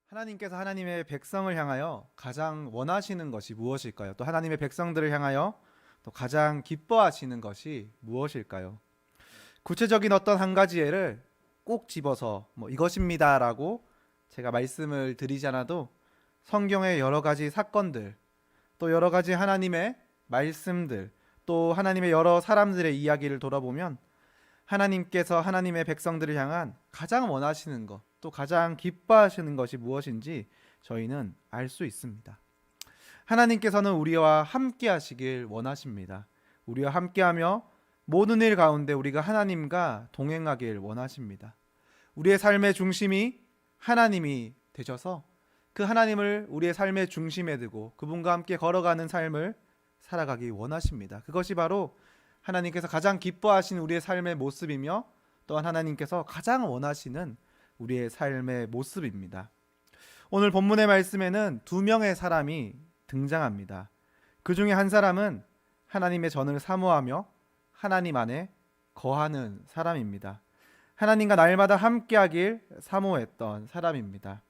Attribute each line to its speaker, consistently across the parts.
Speaker 1: 하나님께서 하나님의 백성을 향하여 가장 원하시는 것이 무엇일까요? 또 하나님의 백성들을 향하여 또 가장 기뻐하시는 것이 무엇일까요? 구체적인 어떤 한 가지 예를 꼭 집어서 이것입니다라고 제가 말씀을 드리지 않아도 성경의 여러 가지 사건들, 또 여러 가지 하나님의 말씀들, 또 하나님의 여러 사람들의 이야기를 돌아보면 하나님께서 하나님의 백성들을 향한 가장 원하시는 것, 또 가장 기뻐하시는 것이 무엇인지 저희는 알 수 있습니다. 하나님께서는 우리와 함께 하시길 원하십니다. 우리와 함께하며 모든 일 가운데 우리가 하나님과 동행하길 원하십니다. 우리의 삶의 중심이 하나님이 되셔서 그 하나님을 우리의 삶의 중심에 두고 그분과 함께 걸어가는 삶을 살아가기 원하십니다. 그것이 바로 하나님께서 가장 기뻐하시는 우리의 삶의 모습이며 또한 하나님께서 가장 원하시는 우리의 삶의 모습입니다. 오늘 본문의 말씀에는 두 명의 사람이 등장합니다. 그 중에 한 사람은 하나님의 전을 사모하며 하나님 안에 거하는 사람입니다. 하나님과 날마다 함께하길 사모했던 사람입니다.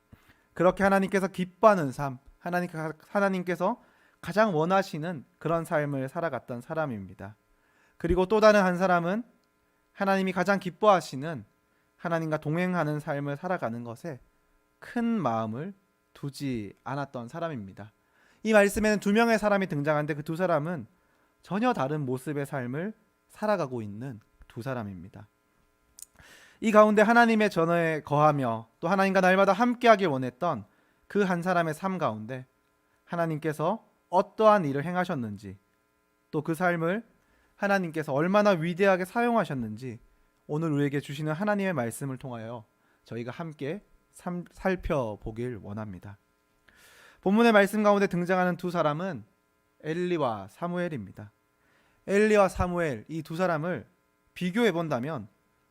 Speaker 1: 그렇게 하나님께서 기뻐하는 삶, 하나님께서 가장 원하시는 그런 삶을 살아갔던 사람입니다. 그리고 또 다른 한 사람은 하나님이 가장 기뻐하시는 하나님과 동행하는 삶을 살아가는 것에 큰 마음을 두지 않았던 사람입니다. 이 말씀에는 두 명의 사람이 등장하는데 그 두 사람은 전혀 다른 모습의 삶을 살아가고 있는 두 사람입니다. 이 가운데 하나님의 전에 거하며 또 하나님과 날마다 함께하길 원했던 그 한 사람의 삶 가운데 하나님께서 어떠한 일을 행하셨는지, 또 그 삶을 하나님께서 얼마나 위대하게 사용하셨는지 오늘 우리에게 주시는 하나님의 말씀을 통하여 저희가 함께 살펴보길 원합니다. 본문의 말씀 가운데 등장하는 두 사람은 엘리와 사무엘입니다. 엘리와 사무엘, 이 두 사람을 비교해 본다면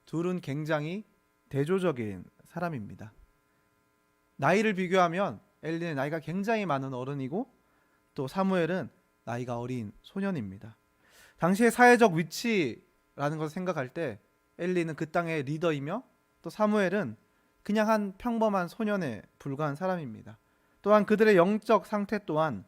Speaker 1: 둘은 굉장히 대조적인 사람입니다. 나이를 비교하면 엘리는 나이가 굉장히 많은 어른이고 또 사무엘은 나이가 어린 소년입니다. 당시의 사회적 위치라는 것을 생각할 때 엘리는 그 땅의 리더이며 또 사무엘은 그냥 한 평범한 소년에 불과한 사람입니다. 또한 그들의 영적 상태 또한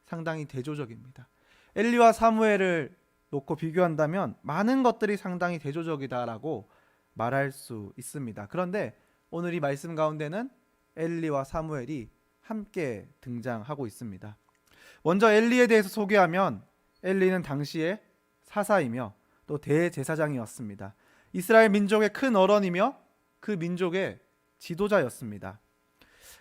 Speaker 1: 상당히 대조적입니다. 엘리와 사무엘을 놓고 비교한다면 많은 것들이 상당히 대조적이다라고 말할 수 있습니다. 그런데 오늘 이 말씀 가운데는 엘리와 사무엘이 함께 등장하고 있습니다. 먼저 엘리에 대해서 소개하면 엘리는 당시에 사사이며 또 대제사장이었습니다. 이스라엘 민족의 큰 어른이며 그 민족의 지도자였습니다.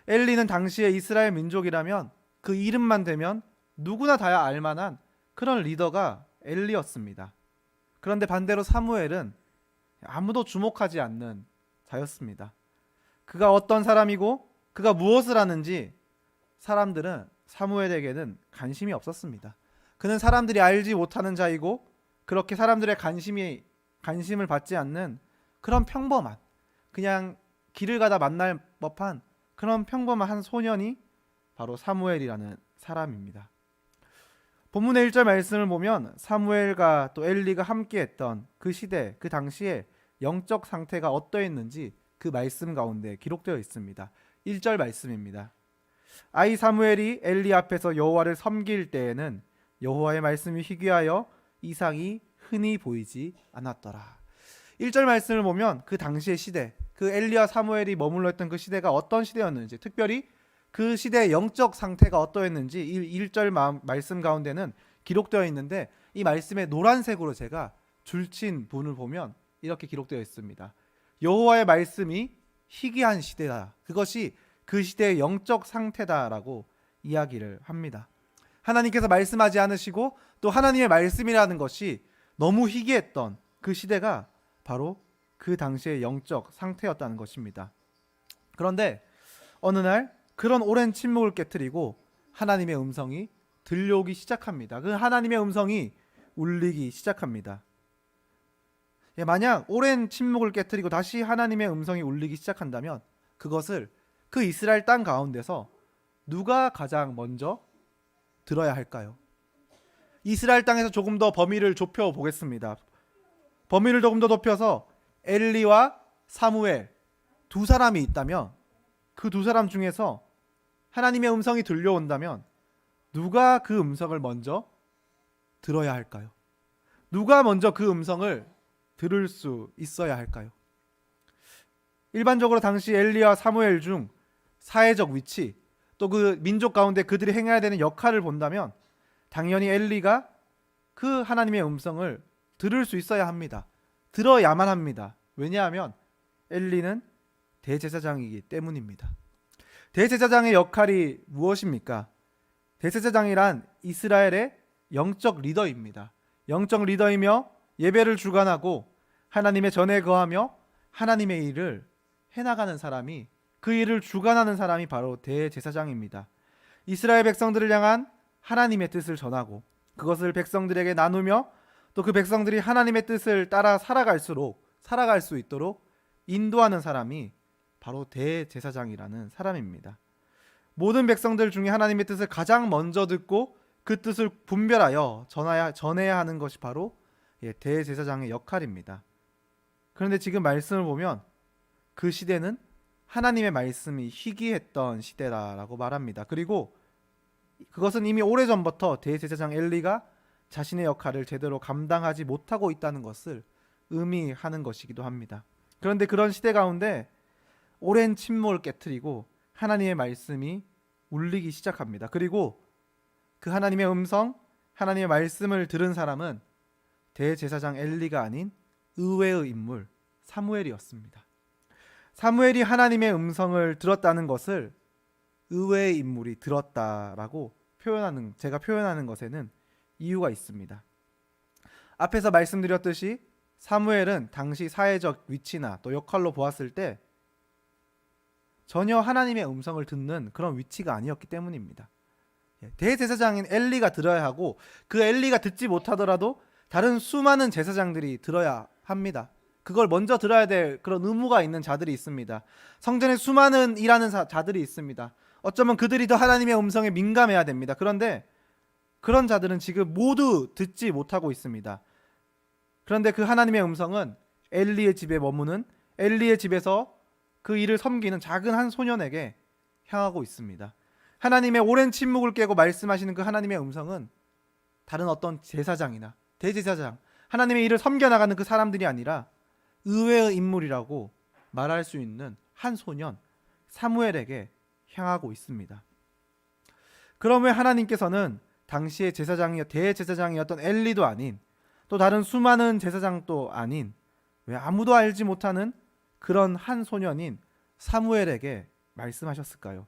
Speaker 1: 엘리는 당시에 이스라엘 민족이라면 그 이름만 되면 누구나 다 알만한 그런 리더가 엘리였습니다. 그런데 반대로 사무엘은 아무도 주목하지 않는 자였습니다. 그가 어떤 사람이고 그가 무엇을 하는지 사람들은 사무엘에게는 관심이 없었습니다. 그는 사람들이 알지 못하는 자이고 그렇게 사람들의 관심을 받지 않는 그런 평범한, 그냥 길을 가다 만날 법한 그런 평범한 한 소년이 바로 사무엘이라는 사람입니다. 본문의 1절 말씀을 보면 사무엘과 또 엘리가 함께했던 그 시대, 그 당시에 영적 상태가 어떠했는지 그 말씀 가운데 기록되어 있습니다. 1절 말씀입니다. 아이 사무엘이 엘리 앞에서 여호와를 섬길 때에는 여호와의 말씀이 희귀하여 이상이 흔히 보이지 않았더라. 1절 말씀을 보면 그 당시의 시대, 그 엘리와 사무엘이 머물러 있던 그 시대가 어떤 시대였는지, 특별히 그 시대의 영적 상태가 어떠했는지 1절 말씀 가운데는 기록되어 있는데 이 말씀에 노란색으로 제가 줄친 분을 보면 이렇게 기록되어 있습니다. 여호와의 말씀이 희귀한 시대다. 그것이 그 시대의 영적 상태다라고 이야기를 합니다. 하나님께서 말씀하지 않으시고 또 하나님의 말씀이라는 것이 너무 희귀했던 그 시대가 바로 그 당시의 영적 상태였다는 것입니다. 그런데 어느 날 그런 오랜 침묵을 깨트리고 하나님의 음성이 들려오기 시작합니다. 그 하나님의 음성이 울리기 시작합니다. 만약 오랜 침묵을 깨트리고 다시 하나님의 음성이 울리기 시작한다면 그것을 그 이스라엘 땅 가운데서 누가 가장 먼저 들어야 할까요? 이스라엘 땅에서 조금 더 범위를 좁혀 보겠습니다. 범위를 조금 더 좁혀서 엘리와 사무엘 두 사람이 있다면 그 두 사람 중에서 하나님의 음성이 들려온다면 누가 그 음성을 먼저 들어야 할까요? 누가 먼저 그 음성을 들을 수 있어야 할까요? 일반적으로 당시 엘리와 사무엘 중 사회적 위치, 또 그 민족 가운데 그들이 행해야 되는 역할을 본다면 당연히 엘리가 그 하나님의 음성을 들을 수 있어야 합니다. 들어야만 합니다. 왜냐하면 엘리는 대제사장이기 때문입니다. 대제사장의 역할이 무엇입니까? 대제사장이란 이스라엘의 영적 리더입니다. 영적 리더이며 예배를 주관하고 하나님의 전에 거하며 하나님의 일을 해나가는 사람이, 그 일을 주관하는 사람이 바로 대제사장입니다. 이스라엘 백성들을 향한 하나님의 뜻을 전하고 그것을 백성들에게 나누며 또 그 백성들이 하나님의 뜻을 따라 살아갈 수 있도록 인도하는 사람이 바로 대제사장이라는 사람입니다. 모든 백성들 중에 하나님의 뜻을 가장 먼저 듣고 그 뜻을 분별하여 전해야 하는 것이 바로 대제사장의 역할입니다. 그런데 지금 말씀을 보면 그 시대는 하나님의 말씀이 희귀했던 시대라고 말합니다. 그리고 그것은 이미 오래전부터 대제사장 엘리가 자신의 역할을 제대로 감당하지 못하고 있다는 것을 의미하는 것이기도 합니다. 그런데 그런 시대 가운데 오랜 침묵을 깨트리고 하나님의 말씀이 울리기 시작합니다. 그리고 그 하나님의 음성, 하나님의 말씀을 들은 사람은 대제사장 엘리가 아닌 의외의 인물 사무엘이었습니다. 사무엘이 하나님의 음성을 들었다는 것을 의외의 인물이 들었다라고 제가 표현하는 것에는 이유가 있습니다. 앞에서 말씀드렸듯이 사무엘은 당시 사회적 위치나 또 역할로 보았을 때 전혀 하나님의 음성을 듣는 그런 위치가 아니었기 때문입니다. 대제사장인 엘리가 들어야 하고 그 엘리가 듣지 못하더라도 다른 수많은 제사장들이 들어야 합니다. 그걸 먼저 들어야 될 그런 의무가 있는 자들이 있습니다. 성전에 수많은 일하는 자들이 있습니다. 어쩌면 그들이 더 하나님의 음성에 민감해야 됩니다. 그런데 그런 자들은 지금 모두 듣지 못하고 있습니다. 그런데 그 하나님의 음성은 엘리의 집에 머무는, 엘리의 집에서 그 일을 섬기는 작은 한 소년에게 향하고 있습니다. 하나님의 오랜 침묵을 깨고 말씀하시는 그 하나님의 음성은 다른 어떤 제사장이나 대제사장, 하나님의 일을 섬겨나가는 그 사람들이 아니라 의외의 인물이라고 말할 수 있는 한 소년 사무엘에게 향하고 있습니다. 그럼 왜 하나님께서는 당시의 대제사장이었던 엘리도 아닌 또 다른 수많은 제사장도 아닌 왜 아무도 알지 못하는 그런 한 소년인 사무엘에게 말씀하셨을까요?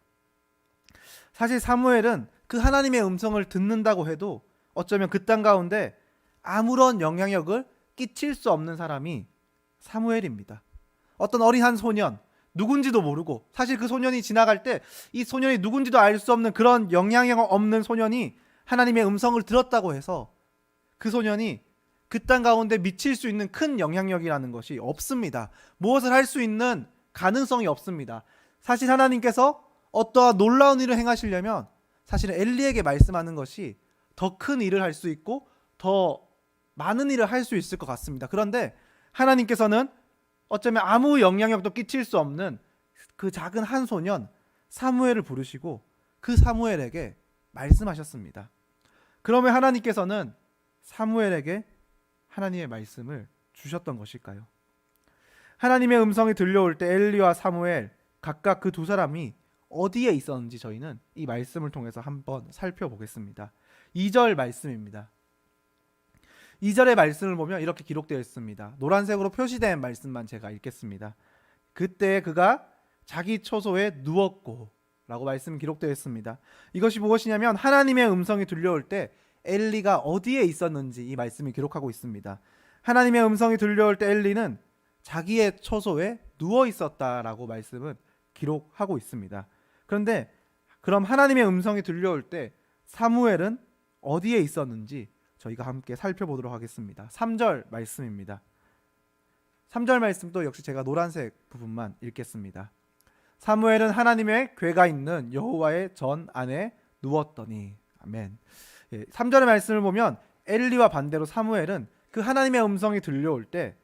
Speaker 1: 사실 사무엘은 그 하나님의 음성을 듣는다고 해도 어쩌면 그 땅 가운데 아무런 영향력을 끼칠 수 없는 사람이 사무엘입니다. 어떤 어린 한 소년, 누군지도 모르고, 사실 그 소년이 지나갈 때 이 소년이 누군지도 알 수 없는 그런 영향력 없는 소년이 하나님의 음성을 들었다고 해서 그 소년이 그 땅 가운데 미칠 수 있는 큰 영향력이라는 것이 없습니다. 무엇을 할 수 있는 가능성이 없습니다. 사실 하나님께서 어떠한 놀라운 일을 행하시려면 사실은 엘리에게 말씀하는 것이 더 큰 일을 할 수 있고 더 많은 일을 할 수 있을 것 같습니다. 그런데 하나님께서는 어쩌면 아무 영향력도 끼칠 수 없는 그 작은 한 소년 사무엘을 부르시고 그 사무엘에게 말씀하셨습니다. 그러면 하나님께서는 사무엘에게 하나님의 말씀을 주셨던 것일까요? 하나님의 음성이 들려올 때 엘리와 사무엘 각각 그 두 사람이 어디에 있었는지 저희는 이 말씀을 통해서 한번 살펴보겠습니다. 2절 말씀입니다. 2절의 말씀을 보면 이렇게 기록되어 있습니다. 노란색으로 표시된 말씀만 제가 읽겠습니다. 그때 그가 자기 처소에 누웠고 라고 말씀 기록되어 있습니다. 이것이 무엇이냐면 하나님의 음성이 들려올 때 엘리가 어디에 있었는지 이 말씀이 기록하고 있습니다. 하나님의 음성이 들려올 때 엘리는 자기의 처소에 누워 있었다라고 말씀은 기록하고 있습니다. 그런데 그럼 하나님의 음성이 들려올 때 사무엘은 어디에 있었는지 저희가 함께 살펴보도록 하겠습니다. 3절 말씀입니다. 3절 말씀도 역시 제가 노란색 부분만 읽겠습니다. 사무엘은 하나님의 궤가 있는 여호와의 전 안에 누웠더니. 아멘. 3절의 말씀을 보면 엘리와 반대로 사무엘은 그 하나님의 음성이 들려올 때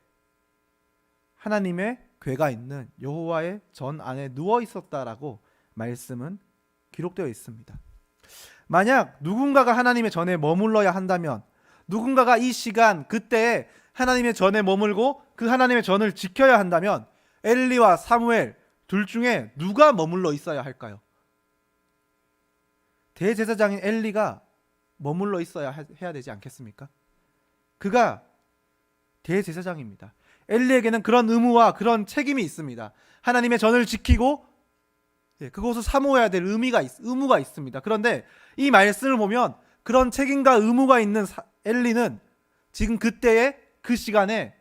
Speaker 1: 하나님의 궤가 있는 여호와의 전 안에 누워 있었다라고 말씀은 기록되어 있습니다. 만약 누군가가 하나님의 전에 머물러야 한다면, 누군가가 이 시간 그때에 하나님의 전에 머물고 그 하나님의 전을 지켜야 한다면 엘리와 사무엘 둘 중에 누가 머물러 있어야 할까요? 대제사장인 엘리가 머물러 있어야 해야 되지 않겠습니까? 그가 대제사장입니다. 엘리에게는 그런 의무와 그런 책임이 있습니다. 하나님의 전을 지키고 그곳을 사모해야 될 의무가 있습니다. 그런데 이 말씀을 보면 그런 책임과 의무가 있는 엘리는 지금 그때에 그 시간에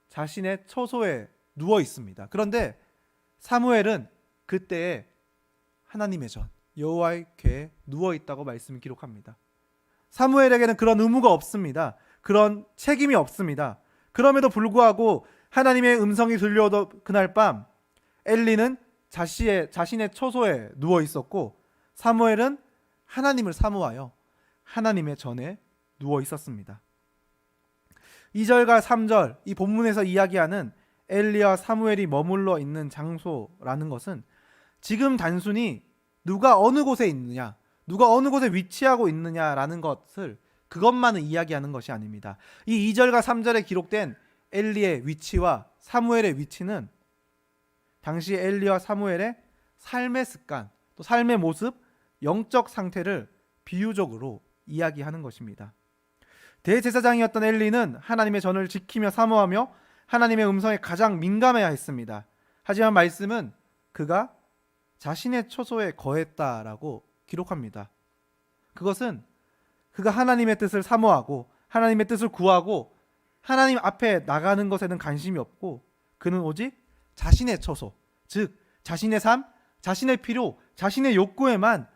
Speaker 1: 자신의 처소에 누워 있습니다. 그런데 사무엘은 그때에 하나님의 전 여호와의 궤에 누워 있다고 말씀을 기록합니다. 사무엘에게는 그런 의무가 없습니다. 그런 책임이 없습니다. 그럼에도 불구하고 하나님의 음성이 들려오던 그날 밤 엘리는 자신의 처소에 누워 있었고 사무엘은 하나님을 사모하여 하나님의 전에 누워 있었습니다. 2절과 3절 이 본문에서 이야기하는 엘리와 사무엘이 머물러 있는 장소라는 것은 지금 단순히 누가 어느 곳에 있느냐, 누가 어느 곳에 위치하고 있느냐라는 것을 그것만을 이야기하는 것이 아닙니다. 이 2절과 3절에 기록된 엘리의 위치와 사무엘의 위치는 당시 엘리와 사무엘의 삶의 습관, 또 삶의 모습, 영적 상태를 비유적으로 이야기하는 것입니다. 대제사장이었던 엘리는 하나님의 전을 지키며 사모하며 하나님의 음성에 가장 민감해야 했습니다. 하지만 말씀은 그가 자신의 처소에 거했다라고 기록합니다. 그것은 그가 하나님의 뜻을 사모하고 하나님의 뜻을 구하고 하나님 앞에 나가는 것에는 관심이 없고 그는 오직 자신의 처소, 즉 자신의 삶, 자신의 필요, 자신의 욕구에만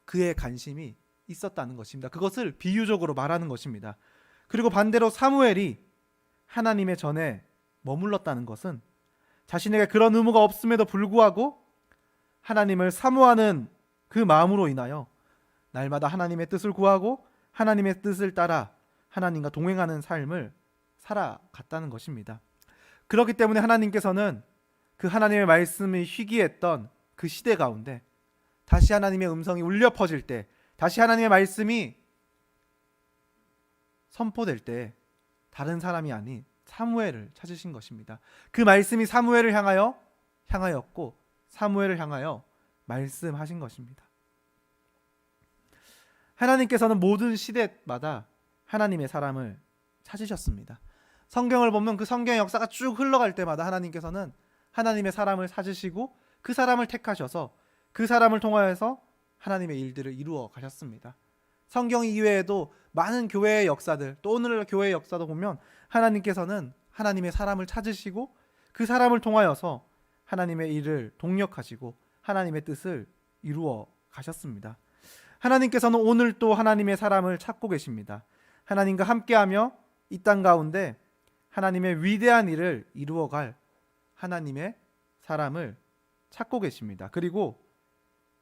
Speaker 1: 그의 관심이 있었다는 것입니다. 그것을 비유적으로 말하는 것입니다. 그리고 반대로 사무엘이 하나님의 전에 머물렀다는 것은 자신에게 그런 의무가 없음에도 불구하고 하나님을 사모하는 그 마음으로 인하여 날마다 하나님의 뜻을 구하고 하나님의 뜻을 따라 하나님과 동행하는 삶을 살아갔다는 것입니다. 그렇기 때문에 하나님께서는 그 하나님의 말씀이 희귀했던 그 시대 가운데 다시 하나님의 음성이 울려 퍼질 때, 다시 하나님의 말씀이 선포될 때 다른 사람이 아닌 사무엘을 찾으신 것입니다. 그 말씀이 사무엘을 향하였고 사무엘을 향하여 말씀하신 것입니다. 하나님께서는 모든 시대마다 하나님의 사람을 찾으셨습니다. 성경을 보면 그 성경의 역사가 쭉 흘러갈 때마다 하나님께서는 하나님의 사람을 찾으시고 그 사람을 택하셔서 그 사람을 통하여서 하나님의 일들을 이루어 가셨습니다. 성경 이외에도 많은 교회의 역사들, 또 오늘날 교회의 역사도 보면 하나님께서는 하나님의 사람을 찾으시고 그 사람을 통하여서 하나님의 일을 동력하시고 하나님의 뜻을 이루어 가셨습니다. 하나님께서는 오늘 또 하나님의 사람을 찾고 계십니다. 하나님과 함께하며 이 땅 가운데 하나님의 위대한 일을 이루어갈 하나님의 사람을 찾고 계십니다. 그리고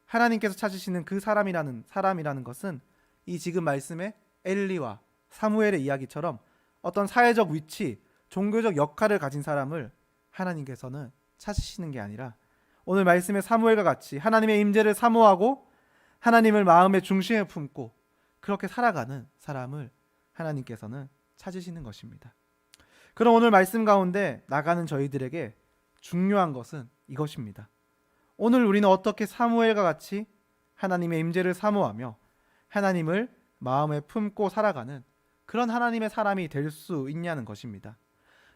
Speaker 1: 하나님께서 찾으시는 그 사람이라는 것은 이 지금 말씀의 엘리와 사무엘의 이야기처럼 어떤 사회적 위치, 종교적 역할을 가진 사람을 하나님께서는 찾으시는 게 아니라 오늘 말씀의 사무엘과 같이 하나님의 임재를 사모하고 하나님을 마음의 중심에 품고 그렇게 살아가는 사람을 하나님께서는 찾으시는 것입니다. 그럼 오늘 말씀 가운데 나가는 저희들에게 중요한 것은 이것입니다. 오늘 우리는 어떻게 사무엘과 같이 하나님의 임재를 사모하며 하나님을 마음에 품고 살아가는 그런 하나님의 사람이 될 수 있냐는 것입니다.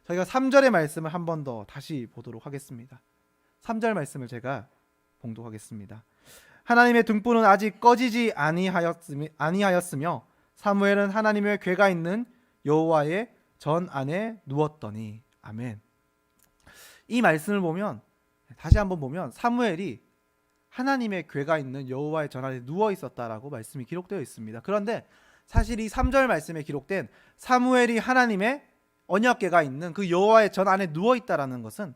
Speaker 1: 저희가 3절의 말씀을 한 번 더 다시 보도록 하겠습니다. 3절 말씀을 제가 봉독하겠습니다. 하나님의 등불은 아직 꺼지지 아니하였으며 사무엘은 하나님의 궤가 있는 여호와의 전 안에 누웠더니. 아멘. 이 말씀을 보면 다시 한번 보면 사무엘이 하나님의 궤가 있는 여호와의 전 안에 누워 있었다라고 말씀이 기록되어 있습니다. 그런데 사실 이 3절 말씀에 기록된 사무엘이 하나님의 언약궤가 있는 그 여호와의 전 안에 누워 있다라는 것은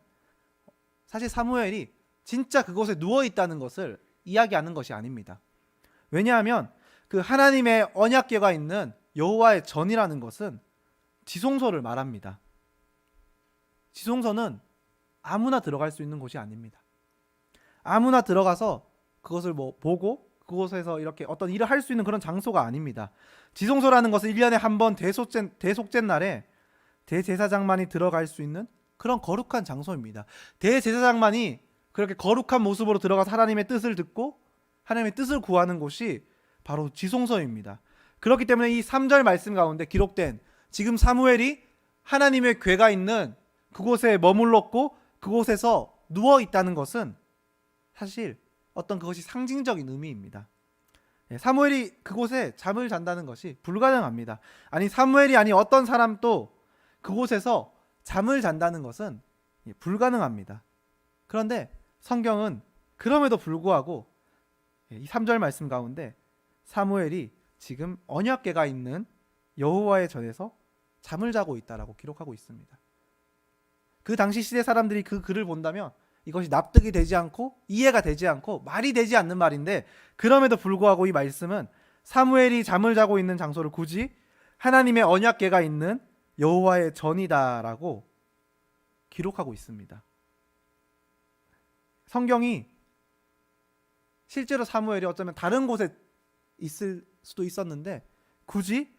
Speaker 1: 사실 사무엘이 진짜 그곳에 누워 있다는 것을 이야기하는 것이 아닙니다. 왜냐하면 그 하나님의 언약궤가 있는 여호와의 전이라는 것은 지성소를 말합니다. 지성소는 아무나 들어갈 수 있는 곳이 아닙니다. 아무나 들어가서 그것을 보고 그곳에서 이렇게 어떤 일을 할 수 있는 그런 장소가 아닙니다. 지성소라는 것은 1년에 한 번 대속죄 날에 대제사장만이 들어갈 수 있는 그런 거룩한 장소입니다. 대제사장만이 그렇게 거룩한 모습으로 들어가서 하나님의 뜻을 듣고 하나님의 뜻을 구하는 곳이 바로 지성소입니다. 그렇기 때문에 이 3절 말씀 가운데 기록된 지금 사무엘이 하나님의 궤가 있는 그곳에 머물렀고 그곳에서 누워 있다는 것은 사실 어떤 그것이 상징적인 의미입니다. 사무엘이 그곳에 잠을 잔다는 것이 불가능합니다. 아니 사무엘이 아니 어떤 사람도 그곳에서 잠을 잔다는 것은 불가능합니다. 그런데 성경은 그럼에도 불구하고 이 3절 말씀 가운데 사무엘이 지금 언약궤가 있는 여호와의 전에서 잠을 자고 있다라고 기록하고 있습니다. 그 당시 시대 사람들이 그 글을 본다면 이것이 납득이 되지 않고 이해가 되지 않고 말이 되지 않는 말인데 그럼에도 불구하고 이 말씀은 사무엘이 잠을 자고 있는 장소를 굳이 하나님의 언약궤가 있는 여호와의 전이다라고 기록하고 있습니다. 성경이 실제로 사무엘이 어쩌면 다른 곳에 있을 수도 있었는데 굳이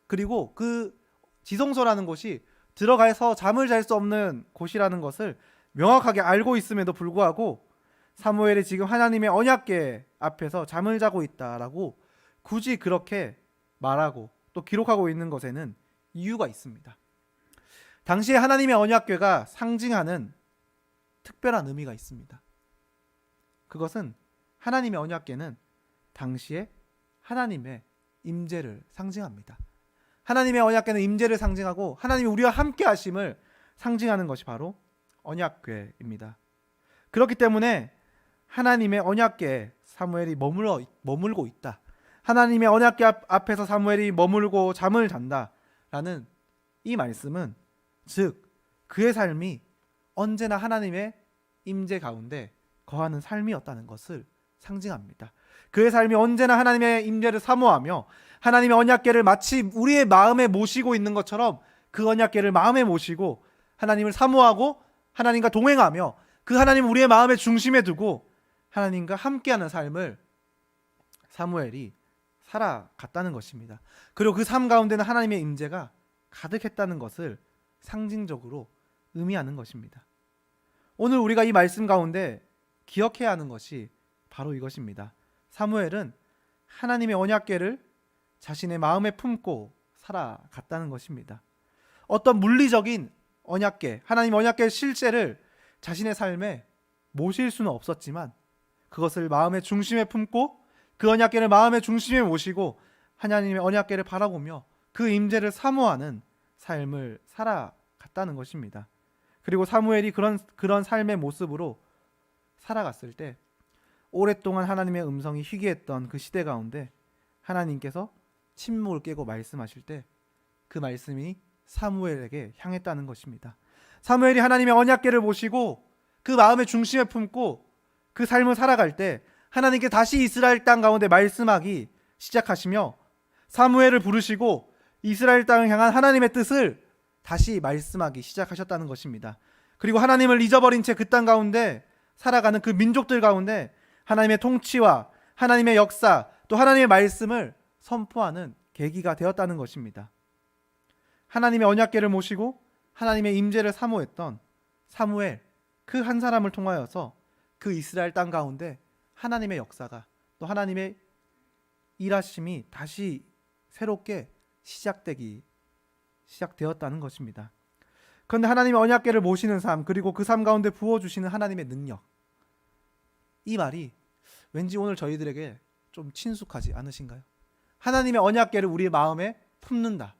Speaker 1: 그리고 그 지성소라는 곳이 들어가서 잠을 잘 수 없는 곳이라는 것을 명확하게 알고 있음에도 불구하고 사무엘이 지금 하나님의 언약궤 앞에서 잠을 자고 있다라고 굳이 그렇게 말하고 또 기록하고 있는 것에는 이유가 있습니다. 당시에 하나님의 언약궤가 상징하는 특별한 의미가 있습니다. 그것은 하나님의 언약궤는 당시에 하나님의 임재를 상징합니다. 하나님의 언약궤는 임재를 상징하고 하나님이 우리와 함께 하심을 상징하는 것이 바로 언약궤입니다. 그렇기 때문에 하나님의 언약궤에 사무엘이 머물고 있다. 하나님의 언약궤 앞에서 사무엘이 머물고 잠을 잔다라는 이 말씀은 즉 그의 삶이 언제나 하나님의 임재 가운데 거하는 삶이었다는 것을 상징합니다. 그의 삶이 언제나 하나님의 임재를 사모하며 하나님의 언약궤를 마치 우리의 마음에 모시고 있는 것처럼 그 언약궤를 마음에 모시고 하나님을 사모하고 하나님과 동행하며 그 하나님 우리의 마음의 중심에 두고 하나님과 함께하는 삶을 사무엘이 살아갔다는 것입니다. 그리고 그 삶 가운데는 하나님의 임재가 가득했다는 것을 상징적으로 의미하는 것입니다. 오늘 우리가 이 말씀 가운데 기억해야 하는 것이 바로 이것입니다. 사무엘은 하나님의 언약궤를 자신의 마음에 품고 살아갔다는 것입니다. 어떤 물리적인 언약궤, 하나님 언약궤의 실제를 자신의 삶에 모실 수는 없었지만 그것을 마음의 중심에 품고 그 언약궤를 마음의 중심에 모시고 하나님의 언약궤를 바라보며 그 임재를 사모하는 삶을 살아갔다는 것입니다. 그리고 사무엘이 그런 삶의 모습으로 살아갔을 때 오랫동안 하나님의 음성이 희귀했던 그 시대 가운데 하나님께서 침묵을 깨고 말씀하실 때 그 말씀이 사무엘에게 향했다는 것입니다. 사무엘이 하나님의 언약궤를 보시고 그 마음의 중심에 품고 그 삶을 살아갈 때 하나님께 다시 이스라엘 땅 가운데 말씀하기 시작하시며 사무엘을 부르시고 이스라엘 땅을 향한 하나님의 뜻을 다시 말씀하기 시작하셨다는 것입니다. 그리고 하나님을 잊어버린 채 그 땅 가운데 살아가는 그 민족들 가운데 하나님의 통치와 하나님의 역사 또 하나님의 말씀을 선포하는 계기가 되었다는 것입니다. 하나님의 언약궤를 모시고 하나님의 임재를 사모했던 사무엘 그 한 사람을 통하여서 그 이스라엘 땅 가운데 하나님의 역사가 또 하나님의 일하심이 다시 새롭게 시작되었다는 것입니다. 그런데 하나님의 언약궤를 모시는 삶 그리고 그 삶 가운데 부어주시는 하나님의 능력 이 말이 왠지 오늘 저희들에게 좀 친숙하지 않으신가요? 하나님의 언약궤를 우리의 마음에 품는다.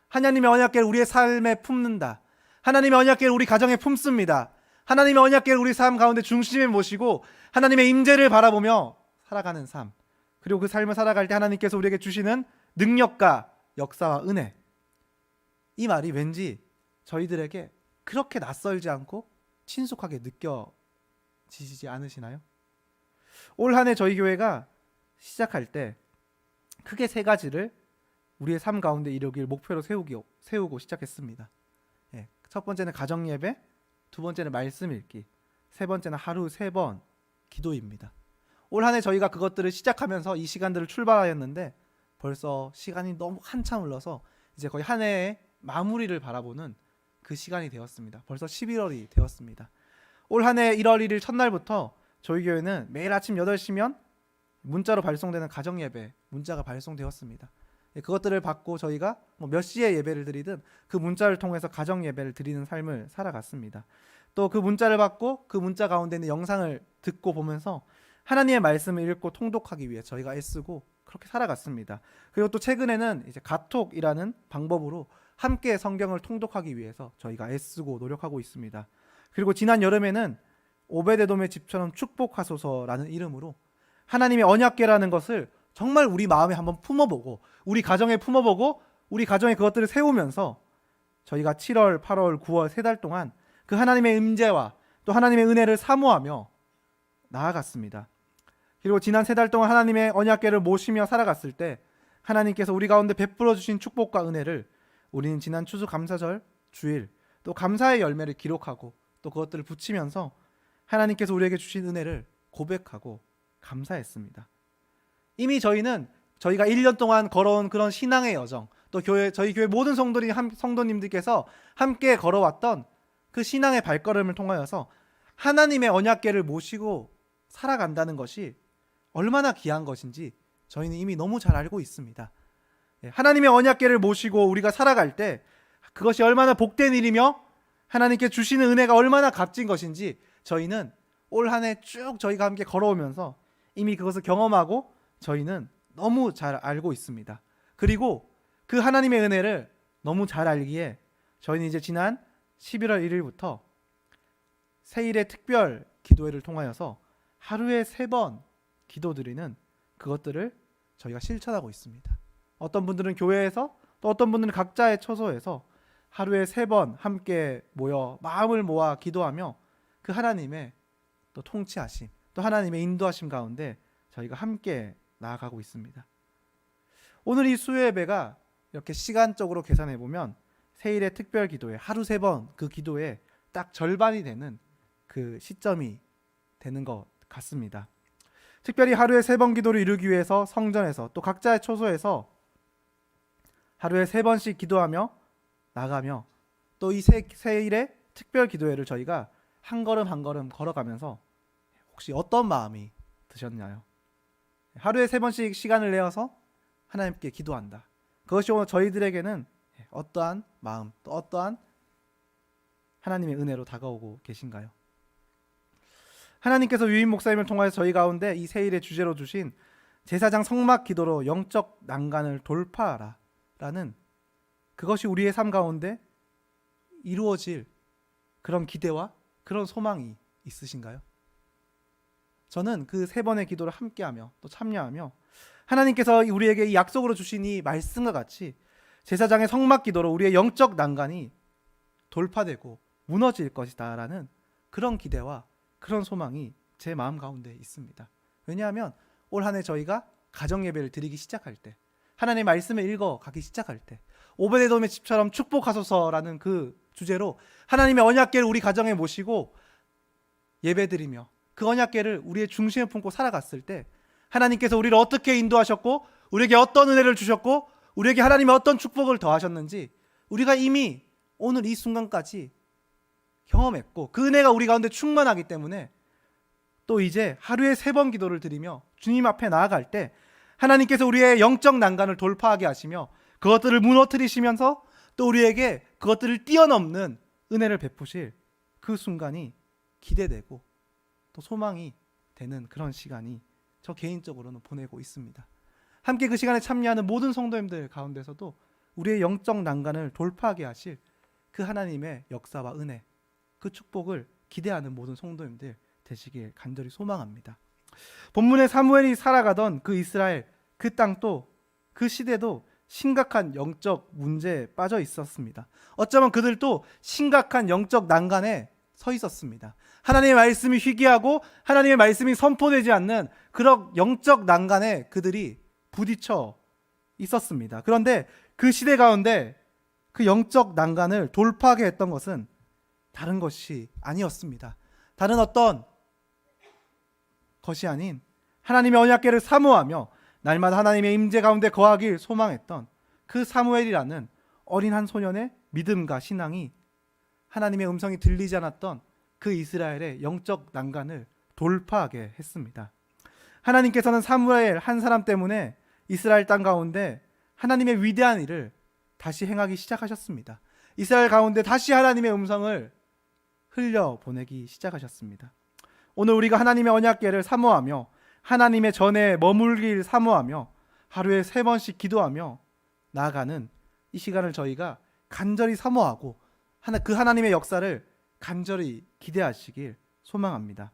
Speaker 1: 하나님의 언약궤를 우리의 삶에 품는다. 하나님의 언약궤를 우리 가정에 품습니다. 하나님의 언약궤를 우리 삶 가운데 중심에 모시고 하나님의 임재를 바라보며 살아가는 삶 그리고 그 삶을 살아갈 때 하나님께서 우리에게 주시는 능력과 역사와 은혜 이 말이 왠지 저희들에게 그렇게 낯설지 않고 친숙하게 느껴지시지 않으시나요? 올 한 해 저희 교회가 시작할 때 크게 세 가지를 우리의 삶 가운데 이루길 목표로 세우고 시작했습니다. 첫 번째는 가정 예배, 두 번째는 말씀 읽기, 세 번째는 하루 3번 기도입니다. 올 한 해 저희가 그것들을 시작하면서 이 시간들을 출발하였는데 벌써 시간이 너무 한참 흘러서 이제 거의 한 해의 마무리를 바라보는 그 시간이 되었습니다. 벌써 11월이 되었습니다. 올 한 해 1월 1일 첫날부터 저희 교회는 매일 아침 8시면 문자로 발송되는 가정예배 문자가 발송되었습니다. 그것들을 받고 저희가 몇 시에 예배를 드리든 그 문자를 통해서 가정예배를 드리는 삶을 살아갔습니다. 또 그 문자를 받고 그 문자 가운데 있는 영상을 듣고 보면서 하나님의 말씀을 읽고 통독하기 위해 저희가 애쓰고 그렇게 살아갔습니다. 그리고 또 최근에는 이제 가톡이라는 방법으로 함께 성경을 통독하기 위해서 저희가 애쓰고 노력하고 있습니다. 그리고 지난 여름에는 오베데돔의 집처럼 축복하소서라는 이름으로 하나님의 언약궤라는 것을 정말 우리 마음에 한번 품어보고 우리 가정에 품어보고 우리 가정에 그것들을 세우면서 저희가 7월, 8월, 9월 3달 동안 그 하나님의 임재와 또 하나님의 은혜를 사모하며 나아갔습니다. 그리고 지난 3달 동안 하나님의 언약궤를 모시며 살아갔을 때 하나님께서 우리 가운데 베풀어 주신 축복과 은혜를 우리는 지난 추수감사절 주일 또 감사의 열매를 기록하고 또 그것들을 붙이면서 하나님께서 우리에게 주신 은혜를 고백하고 감사했습니다. 이미 저희는 저희가 1년 동안 걸어온 그런 신앙의 여정 또 저희 교회 모든 성도님들께서 함께 걸어왔던 그 신앙의 발걸음을 통하여서 하나님의 언약궤를 모시고 살아간다는 것이 얼마나 귀한 것인지 저희는 이미 너무 잘 알고 있습니다. 하나님의 언약궤를 모시고 우리가 살아갈 때 그것이 얼마나 복된 일이며 하나님께 주시는 은혜가 얼마나 값진 것인지 저희는 올 한 해 쭉 저희가 함께 걸어오면서 이미 그것을 경험하고 저희는 너무 잘 알고 있습니다. 그리고 그 하나님의 은혜를 너무 잘 알기에 저희는 이제 지난 11월 1일부터 세일의 특별 기도회를 통하여서 하루에 3번 기도드리는 그것들을 저희가 실천하고 있습니다. 어떤 분들은 교회에서 또 어떤 분들은 각자의 처소에서 하루에 3번 함께 모여 마음을 모아 기도하며 그 하나님의 또 통치하심 또 하나님의 인도하심 가운데 저희가 함께 나아가고 있습니다. 오늘 이 수요예배가 이렇게 시간적으로 계산해 보면 세일의 특별 기도회 하루 3번 그 기도에 딱 절반이 되는 그 시점이 되는 것 같습니다. 특별히 하루에 3번 기도를 이루기 위해서 성전에서 또 각자의 처소에서 하루에 3번씩 기도하며 나가며 또 이 세일의 특별 기도회를 저희가 한 걸음 한 걸음 걸어가면서 혹시 어떤 마음이 드셨나요? 하루에 3번씩 시간을 내어서 하나님께 기도한다. 그것이 오늘 저희들에게는 어떠한 마음 또 어떠한 하나님의 은혜로 다가오고 계신가요? 하나님께서 유인 목사님을 통하여 저희 가운데 이 세일의 주제로 주신 제사장 성막 기도로 영적 난간을 돌파하라 라는 그것이 우리의 삶 가운데 이루어질 그런 기대와 그런 소망이 있으신가요? 저는 그 3번의 기도를 함께하며 또 참여하며 하나님께서 우리에게 이 약속으로 주신 이 말씀과 같이 제사장의 성막 기도로 우리의 영적 난간이 돌파되고 무너질 것이다 라는 그런 기대와 그런 소망이 제 마음 가운데 있습니다. 왜냐하면 올 한 해 저희가 가정예배를 드리기 시작할 때 하나님의 말씀을 읽어가기 시작할 때 오베데돔의 집처럼 축복하소서라는 그 주제로 하나님의 언약궤를 우리 가정에 모시고 예배드리며 그 언약궤를 우리의 중심에 품고 살아갔을 때 하나님께서 우리를 어떻게 인도하셨고 우리에게 어떤 은혜를 주셨고 우리에게 하나님의 어떤 축복을 더하셨는지 우리가 이미 오늘 이 순간까지 경험했고 그 은혜가 우리 가운데 충만하기 때문에 또 이제 하루에 3번 기도를 드리며 주님 앞에 나아갈 때 하나님께서 우리의 영적 난간을 돌파하게 하시며 그것들을 무너뜨리시면서 또 우리에게 그것들을 뛰어넘는 은혜를 베푸실 그 순간이 기대되고 또 소망이 되는 그런 시간이 저 개인적으로는 보내고 있습니다. 함께 그 시간에 참여하는 모든 성도님들 가운데서도 우리의 영적 난간을 돌파하게 하실 그 하나님의 역사와 은혜 그 축복을 기대하는 모든 성도님들 되시길 간절히 소망합니다. 본문에 사무엘이 살아가던 그 이스라엘 그 땅도 그 시대도 심각한 영적 문제에 빠져 있었습니다. 어쩌면 그들도 심각한 영적 난간에 서 있었습니다. 하나님의 말씀이 희귀하고 하나님의 말씀이 선포되지 않는 그런 영적 난간에 그들이 부딪혀 있었습니다. 그런데 그 시대 가운데 그 영적 난간을 돌파하게 했던 것은 다른 것이 아니었습니다. 다른 어떤 것이 아닌 하나님의 언약궤를 사모하며 날마다 하나님의 임재 가운데 거하길 소망했던 그 사무엘이라는 어린 한 소년의 믿음과 신앙이 하나님의 음성이 들리지 않았던 그 이스라엘의 영적 난간을 돌파하게 했습니다. 하나님께서는 사무엘 한 사람 때문에 이스라엘 땅 가운데 하나님의 위대한 일을 다시 행하기 시작하셨습니다. 이스라엘 가운데 다시 하나님의 음성을 흘려보내기 시작하셨습니다. 오늘 우리가 하나님의 언약궤를 사모하며 하나님의 전에 머물길 사모하며 하루에 3번씩 기도하며 나아가는 이 시간을 저희가 간절히 사모하고 그 하나님의 역사를 간절히 기대하시길 소망합니다.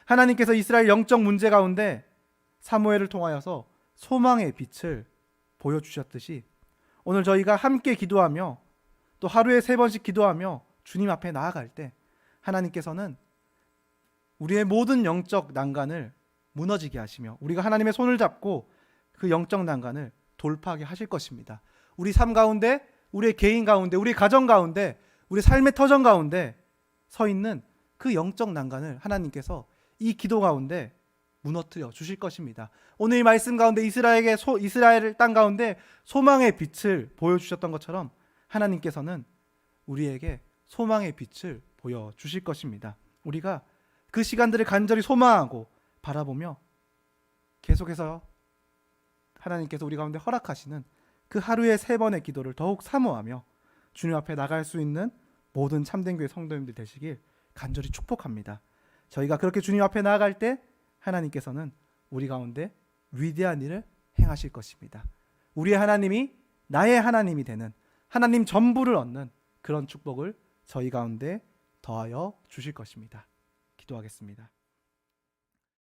Speaker 1: 하나님께서 이스라엘 영적 문제 가운데 사무엘을 통하여서 소망의 빛을 보여주셨듯이 오늘 저희가 함께 기도하며 또 하루에 3번씩 기도하며 주님 앞에 나아갈 때 하나님께서는 우리의 모든 영적 난간을 무너지게 하시며 우리가 하나님의 손을 잡고 그 영적 난간을 돌파하게 하실 것입니다. 우리 삶 가운데, 우리의 개인 가운데, 우리 가정 가운데, 우리 삶의 터전 가운데 서 있는 그 영적 난간을 하나님께서 이 기도 가운데 무너뜨려 주실 것입니다. 오늘 이 말씀 가운데 이스라엘 땅 가운데 소망의 빛을 보여주셨던 것처럼 하나님께서는 우리에게 소망의 빛을 보여주실 것입니다. 우리가 그 시간들을 간절히 소망하고 바라보며 계속해서 하나님께서 우리 가운데 허락하시는 그 하루에 3번의 기도를 더욱 사모하며 주님 앞에 나갈 수 있는 모든 참된 교회 성도님들 되시길 간절히 축복합니다. 저희가 그렇게 주님 앞에 나아갈 때 하나님께서는 우리 가운데 위대한 일을 행하실 것입니다. 우리의 하나님이 나의 하나님이 되는 하나님 전부를 얻는 그런 축복을 저희 가운데 더하여 주실 것입니다. 기도하겠습니다.